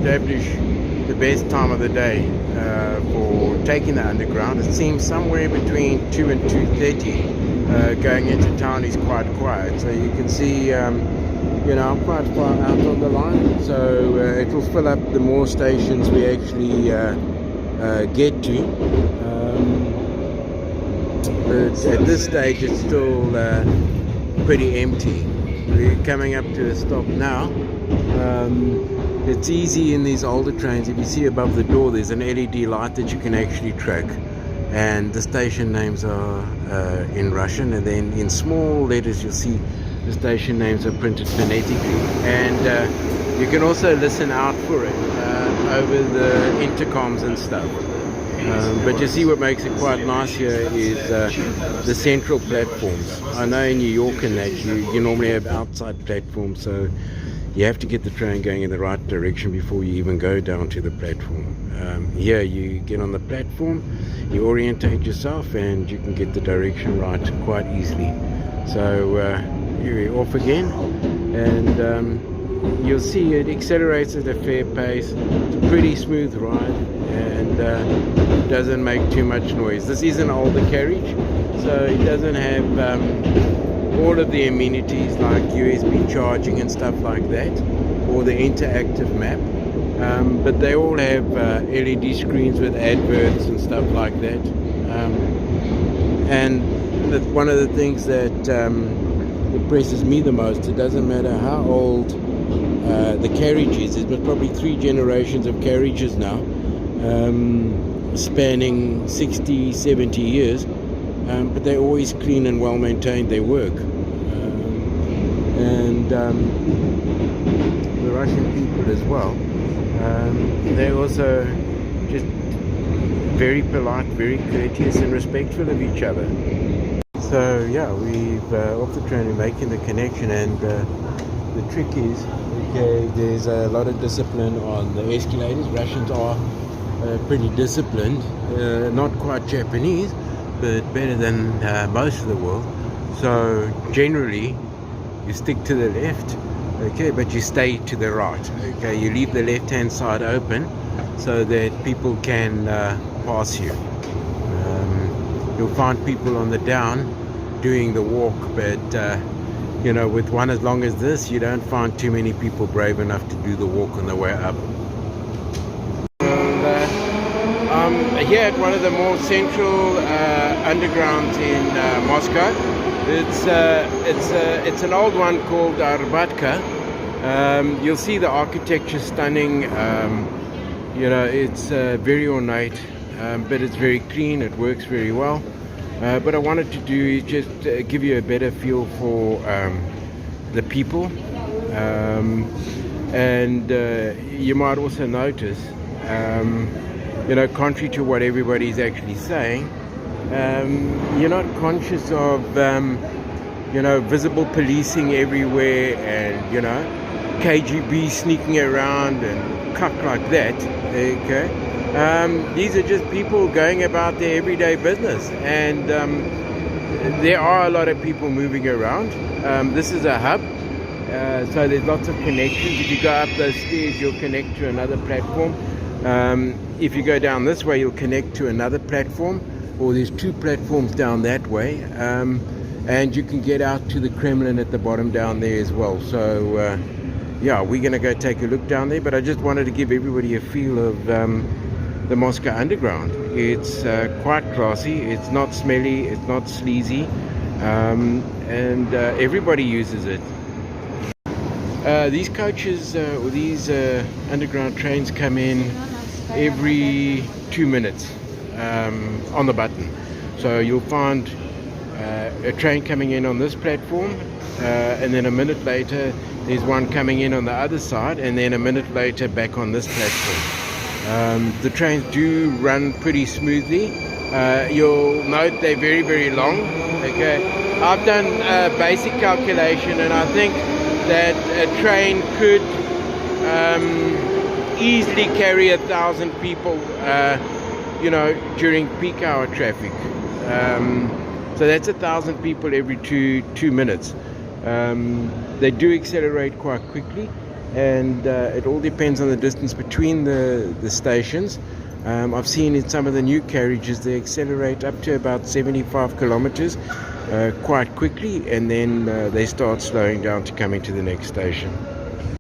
establish the best time of the day for taking the underground. It seems somewhere between 2 and 2:30. Going into town is quite quiet, so you can see I'm quite far out on the line, so it will fill up the more stations we actually get to. But at this stage it's still pretty empty. We're coming up to a stop now. It's easy in these older trains. If you see above the door, there's an LED light that you can actually track, and the station names are in Russian, and then in small letters you'll see the station names are printed phonetically, and you can also listen out for it over the intercoms and stuff. But you see, what makes it quite nice here is the central platforms. I know in New York and that you normally have outside platforms, so you have to get the train going in the right direction before you even go down to the platform. Here you get on the platform, you orientate yourself, and you can get the direction right quite easily. So you're off again, and you'll see it accelerates at a fair pace. It's a pretty smooth ride, and doesn't make too much noise. This is an older carriage, so it doesn't have all of the amenities like USB charging and stuff like that, or the interactive map, but they all have LED screens with adverts and stuff like that. And one of the things that impresses me the most, it doesn't matter how old the carriage is. There's been probably 3 generations of carriages now, spanning 60, 70 years, but they're always clean and well maintained. They work. And the Russian people as well, they're also just very polite, very courteous and respectful of each other. So yeah, we've off the train, we're making the connection, and the trick is, okay, there's a lot of discipline on the escalators. Russians are pretty disciplined, not quite Japanese, but better than most of the world. So generally you stick to the left, okay, but you stay to the right, okay. You leave the left hand side open so that people can pass you. You'll find people on the down doing the walk, but with one as long as this, you don't find too many people brave enough to do the walk on the way up. And here at one of the more central undergrounds in Moscow. It's an old one called Arbatka. You'll see the architecture stunning. It's very ornate, but it's very clean. It works very well. What I wanted to do is just give you a better feel for the people, and you might also notice, contrary to what everybody's actually saying, you're not conscious of visible policing everywhere, and KGB sneaking around and cuck like that, okay. These are just people going about their everyday business, and there are a lot of people moving around. This is a hub, so there's lots of connections. If you go up those stairs, you'll connect to another platform. If you go down this way, you'll connect to another platform, or there's 2 platforms down that way, and you can get out to the Kremlin at the bottom down there as well. So yeah, we're going to go take a look down there, but I just wanted to give everybody a feel of the Moscow Underground. It's quite classy, it's not smelly, it's not sleazy, and everybody uses it. These coaches, or these underground trains, come in every 2 minutes on the button. So you'll find a train coming in on this platform, and then a minute later there's one coming in on the other side, and then a minute later back on this platform. The trains do run pretty smoothly. You'll note they're very, very long. Okay, I've done a basic calculation, and I think that a train could easily carry 1,000 people, during peak hour traffic. So that's 1,000 people every two minutes. They do accelerate quite quickly. and it all depends on the distance between the stations. I've seen in some of the new carriages they accelerate up to about 75 kilometers quite quickly, and then they start slowing down to come into the next station.